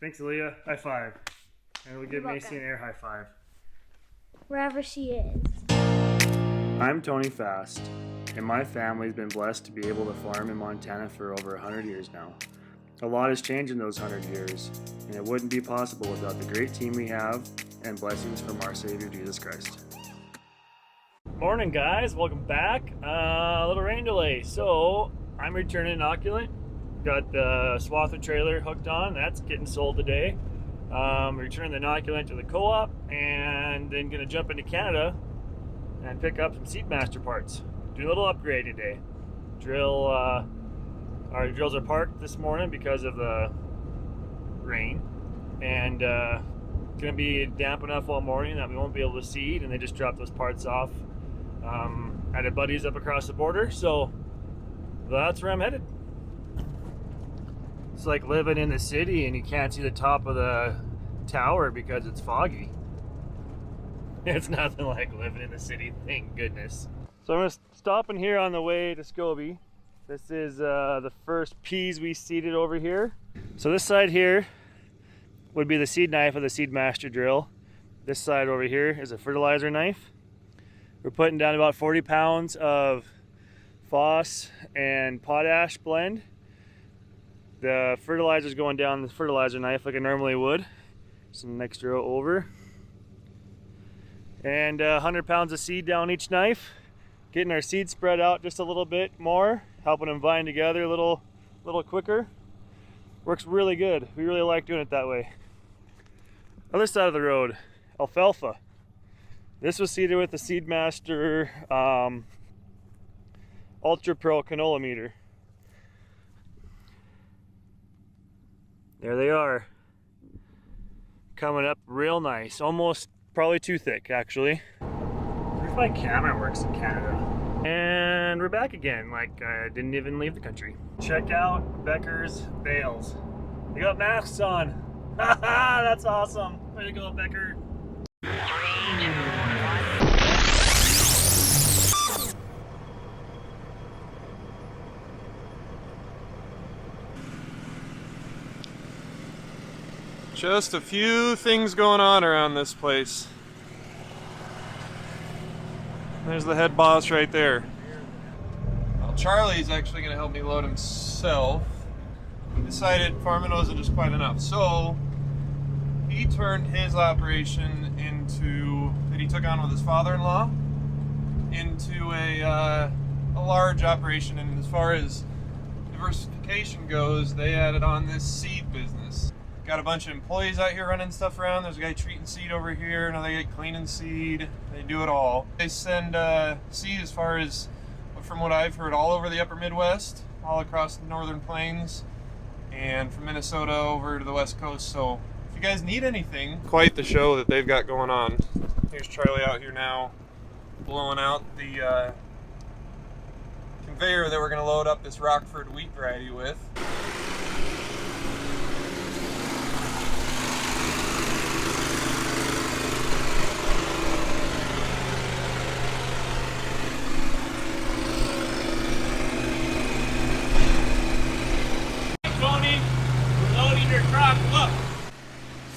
Thanks, Aaliyah. High five. And we'll give Macy an air high five. Wherever she is. I'm Tony Fast, and my family's been blessed to be able to farm in Montana for over 100 years now. A lot has changed in those 100 years, and it wouldn't be possible without the great team we have and blessings from our Savior Jesus Christ. Morning, guys. Welcome back. A little rain delay. So I'm returning inoculant. Got the swather trailer hooked on. That's getting sold today. Returning the inoculant to the co-op, and then gonna jump into Canada and pick up some SeedMaster parts. Do a little upgrade today. Our drills are parked this morning because of the rain, and gonna be damp enough all morning that we won't be able to seed, and they just dropped those parts off at a buddy's up across the border. So that's where I'm headed. It's like living in the city and you can't see the top of the tower because it's foggy. It's nothing like living in the city, thank goodness. So I'm going to stop in here on the way to Scobie. This is the first peas we seeded over here. So this side here would be the seed knife of the SeedMaster drill. This side over here is a fertilizer knife. We're putting down about 40 pounds of phos and potash blend. The fertilizer's going down the fertilizer knife like I normally would. Some extra over. And 100 pounds of seed down each knife. Getting our seed spread out just a little bit more, helping them bind together a little quicker. Works really good. We really like doing it that way. Other side of the road, alfalfa. This was seeded with the SeedMaster Ultra Pro canola meter. There they are. Coming up real nice. Almost probably too thick, actually. Here's my camera works in Canada. And we're back again, like I didn't even leave the country. Check out Becker's bales. They got masks on. Haha, that's awesome. Way to go, Becker. Just a few things going on around this place. There's the head boss right there. Well, Charlie's actually going to help me load himself. He decided farming wasn't just quite enough, so he turned his operation that he took on with his father-in-law into a large operation. And as far as diversification goes, they added on this seed business. Got a bunch of employees out here running stuff around. There's a guy treating seed over here, another guy cleaning seed. They do it all. They send seed, as far as from what I've heard, all over the upper Midwest, all across the northern plains, and from Minnesota over to the west coast. So if you guys need anything, quite the show that they've got going on. Here's Charlie out here now blowing out the conveyor that we're going to load up this Rockford wheat variety with.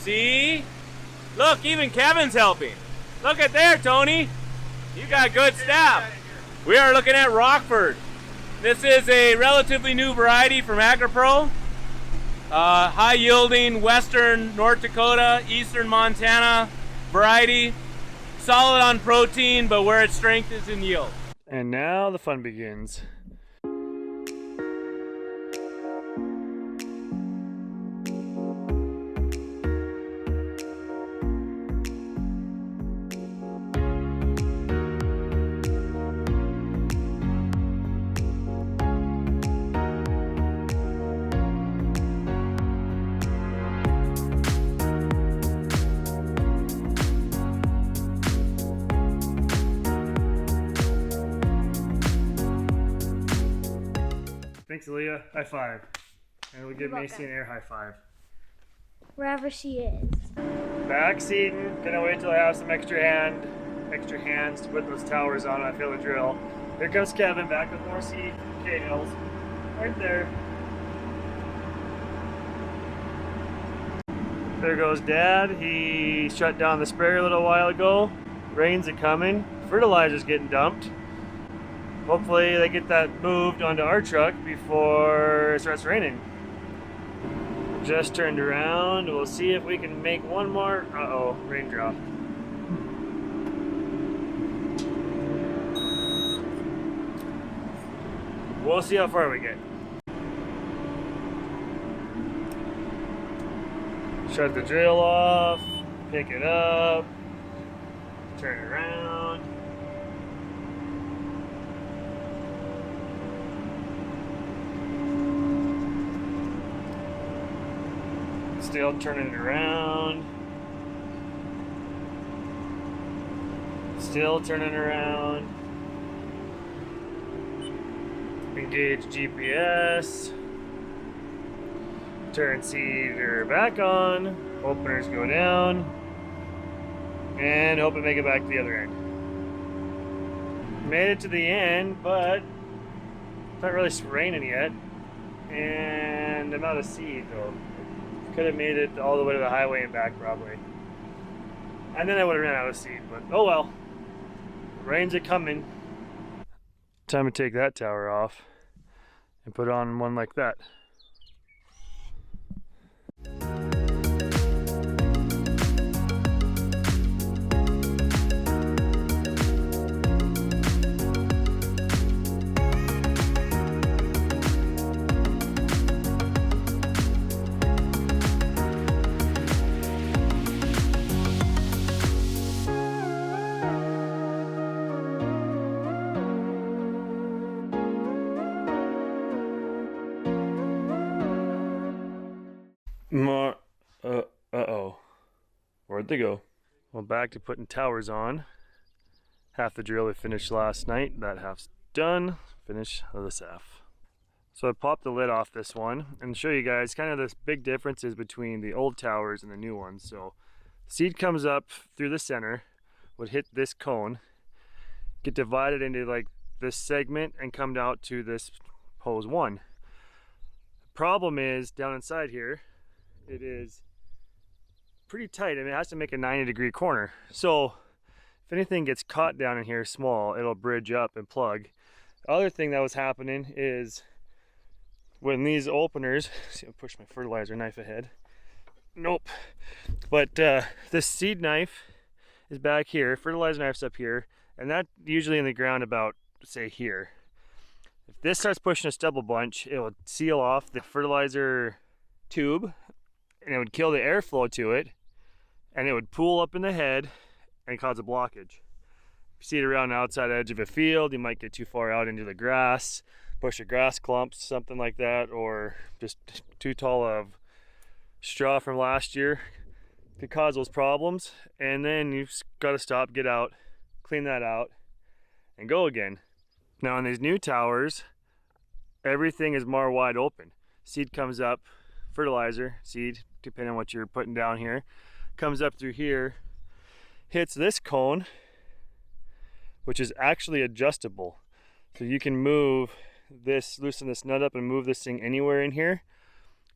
See? Look, even Kevin's helping. Look at there, Tony. You got good staff. We are looking at Rockford. This is a relatively new variety from AgriPro. High yielding western North Dakota, eastern Montana variety. Solid on protein, but where its strength is in yield. And now the fun begins. Thanks, Aaliyah. High five. And we'll give Macy an air high five. Wherever she is. Back seeding. Gonna wait till I have some extra hands to put those towers on when I fill the drill. Here comes Kevin back with more seed from Cahill's. Right there. There goes Dad. He shut down the sprayer a little while ago. Rain's a-coming. Fertilizer's getting dumped. Hopefully they get that moved onto our truck before it starts raining. Just turned around. We'll see if we can make one more. Uh-oh, raindrop. We'll see how far we get. Shut the drill off, pick it up, turn it around. Still turning it around. Still turning around. Engage GPS. Turn seeder back on. Openers go down. And hope it make it back to the other end. Made it to the end, but it's not really raining yet. And I'm out of seed though. Could have made it all the way to the highway and back probably. And then I would have ran out of seed, but oh well. Rain's a-coming. Time to take that tower off and put on one like that. More, uh-oh. Where'd they go? Well, back to putting towers on. Half the drill we finished last night. That half's done. Finish this half. So I popped the lid off this one and show you guys kind of this big differences between the old towers and the new ones. So seed comes up through the center, would hit this cone, get divided into like this segment and come out to this hose one. The problem is down inside here, it is pretty tight. I mean, it has to make a 90-degree corner. So if anything gets caught down in here small, it'll bridge up and plug. The other thing that was happening is when these openers, see, I'll push my fertilizer knife ahead. Nope. But this seed knife is back here, fertilizer knife's up here, and that usually in the ground about, say, here. If this starts pushing a stubble bunch, it will seal off the fertilizer tube, and it would kill the airflow to it, and it would pool up in the head and cause a blockage. If you see it around the outside edge of a field, you might get too far out into the grass, push a grass clump, something like that, or just too tall of straw from last year could cause those problems. And then you've got to stop, get out, clean that out, and go again. Now on these new towers, everything is more wide open. Seed comes up, fertilizer, seed, depending on what you're putting down here, comes up through here, hits this cone, which is actually adjustable. So you can move this, loosen this nut up and move this thing anywhere in here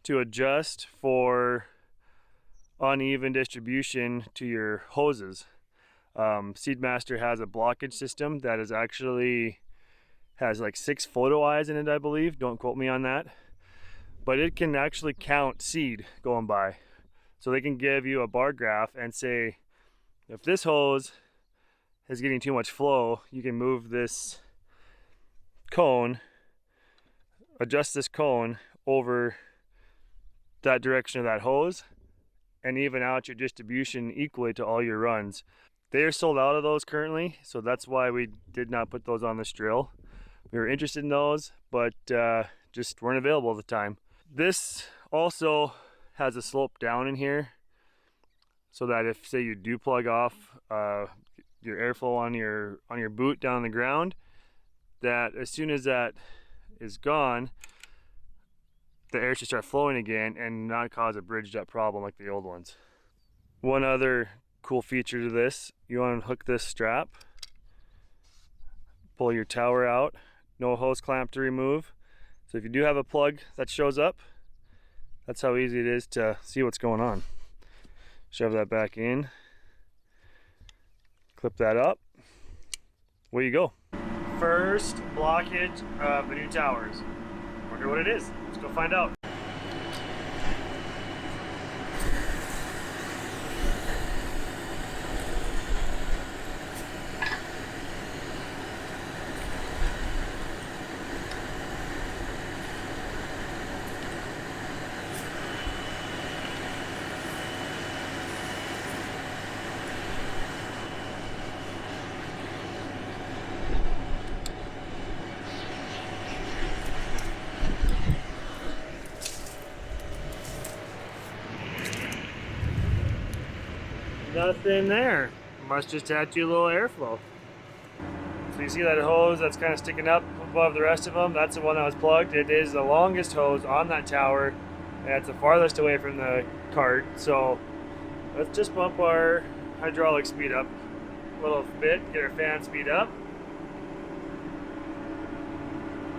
to adjust for uneven distribution to your hoses. SeedMaster has a blockage system that is actually has like 6 photo eyes in it, I believe. Don't quote me on that. But it can actually count seed going by. So they can give you a bar graph and say, if this hose is getting too much flow, you can move this cone, adjust this cone over that direction of that hose, and even out your distribution equally to all your runs. They are sold out of those currently, so that's why we did not put those on this drill. We were interested in those, but just weren't available at the time. This also has a slope down in here, so that if, say, you do plug off your airflow on your boot down on the ground, that as soon as that is gone, the air should start flowing again and not cause a bridged up problem like the old ones. One other cool feature to this, you want to hook this strap, pull your tower out, no hose clamp to remove. So if you do have a plug that shows up, that's how easy it is to see what's going on. Shove that back in. Clip that up. Away you go. First blockage of the new towers. Wonder what it is. Let's go find out. Nothing there. Must just add too little airflow. So you see that hose that's kind of sticking up above the rest of them? That's the one that was plugged. It is the longest hose on that tower, and it's the farthest away from the cart. So let's just bump our hydraulic speed up a little bit, get our fan speed up,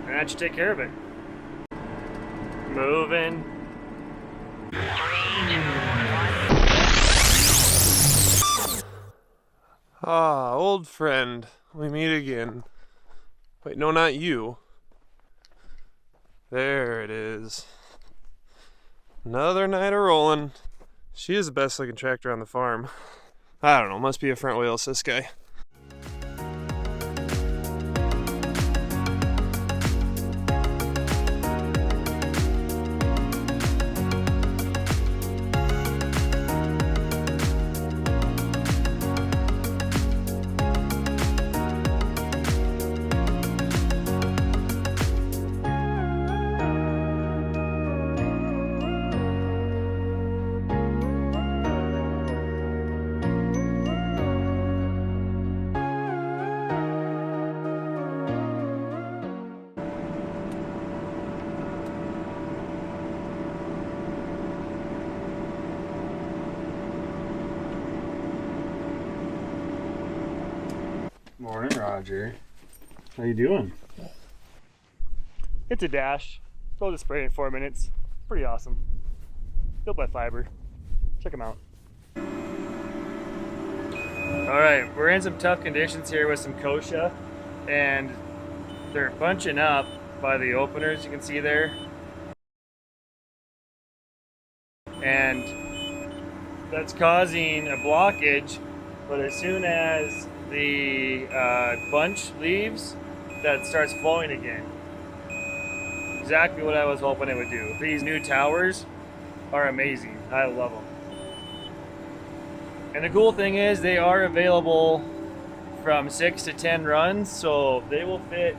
and that should take care of it. Moving. Ah, old friend, we meet again. Wait, no, not you. There it is. Another night of rolling. She is the best looking tractor on the farm. I don't know, must be a front wheel assist guy. Morning, Roger. How you doing? It's a dash. Told to spray in 4 minutes. Pretty awesome. Built by Fiber. Check them out. Alright, we're in some tough conditions here with some kochia, and they're bunching up by the openers you can see there. And that's causing a blockage, but as soon as the bunch leaves, that starts flowing again. Exactly what I was hoping it would do. These new towers are amazing. I love them. And the cool thing is they are available from 6 to 10 runs, so they will fit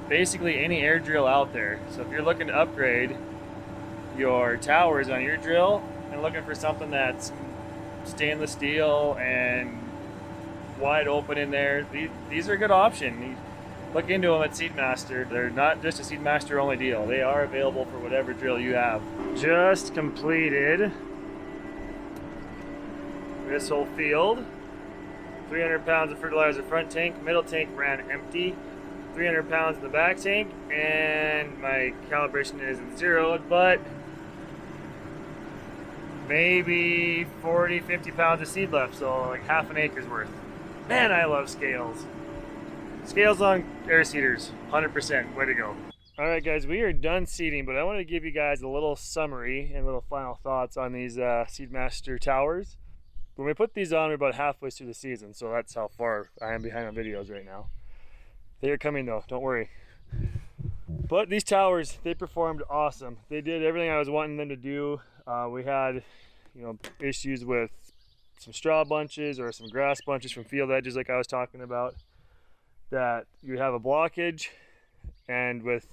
basically any air drill out there. So if you're looking to upgrade your towers on your drill and looking for something that's stainless steel and wide open in there, these are a good option. Look into them at SeedMaster. They're not just a SeedMaster only deal. They are available for whatever drill you have. Just completed this whole field. 300 pounds of fertilizer front tank, middle tank ran empty. 300 pounds in the back tank, and my calibration isn't zeroed, but maybe 40-50 pounds of seed left, so like half an acre's worth. Man, I love scales. Scales on air seeders, 100%, way to go. All right guys, we are done seeding, but I want to give you guys a little summary and little final thoughts on these SeedMaster towers. When we put these on, we're about halfway through the season, so that's how far I am behind on videos right now. They are coming though, don't worry. But these towers, they performed awesome. They did everything I was wanting them to do. We had, issues with some straw bunches or some grass bunches from field edges like I was talking about, that you have a blockage, and with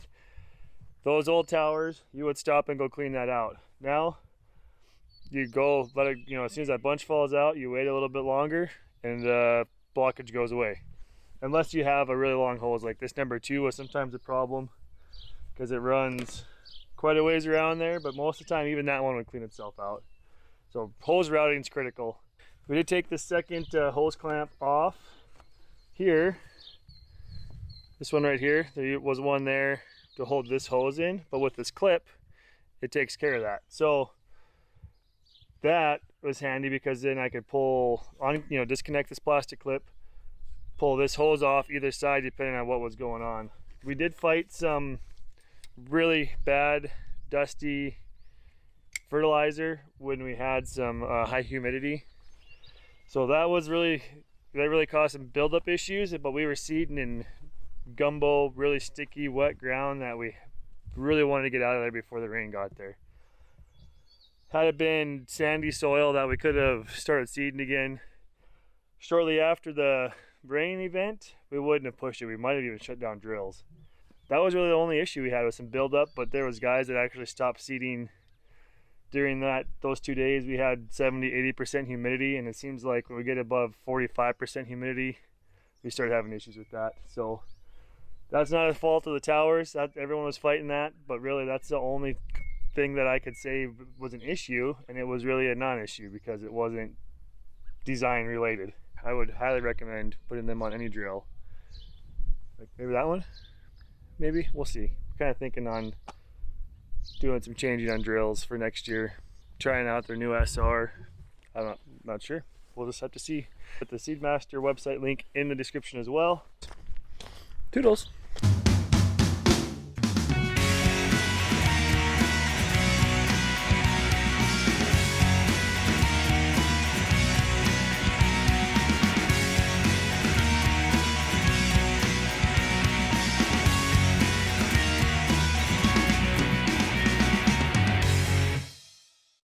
those old towers, you would stop and go clean that out. Now, you go let it, as soon as that bunch falls out, you wait a little bit longer and the blockage goes away. Unless you have a really long hose, like this number 2 was sometimes a problem because it runs quite a ways around there, but most of the time even that one would clean itself out. So hose routing is critical. We did take the second hose clamp off here. This one right here, there was one there to hold this hose in, but with this clip, it takes care of that. So that was handy because then I could pull on, you know, disconnect this plastic clip, pull this hose off either side depending on what was going on. We did fight some really bad dusty fertilizer when we had some high humidity. So that really caused some buildup issues, but we were seeding in gumbo, really sticky, wet ground that we really wanted to get out of there before the rain got there. Had it been sandy soil that we could have started seeding again shortly after the rain event, we wouldn't have pushed it. We might have even shut down drills. That was really the only issue we had, was some buildup, but there was guys that actually stopped seeding during those 2 days. We had 70-80% humidity, and it seems like when we get above 45% humidity, we started having issues with that. So that's not a fault of the towers. Everyone was fighting that, but really that's the only thing that I could say was an issue, and it was really a non-issue because it wasn't design related. I would highly recommend putting them on any drill. Like maybe that one? Maybe? We'll see. Kind of thinking on doing some changing on drills for next year. Trying out their new SR. I'm not sure. We'll just have to see. Put the SeedMaster website link in the description as well. Toodles!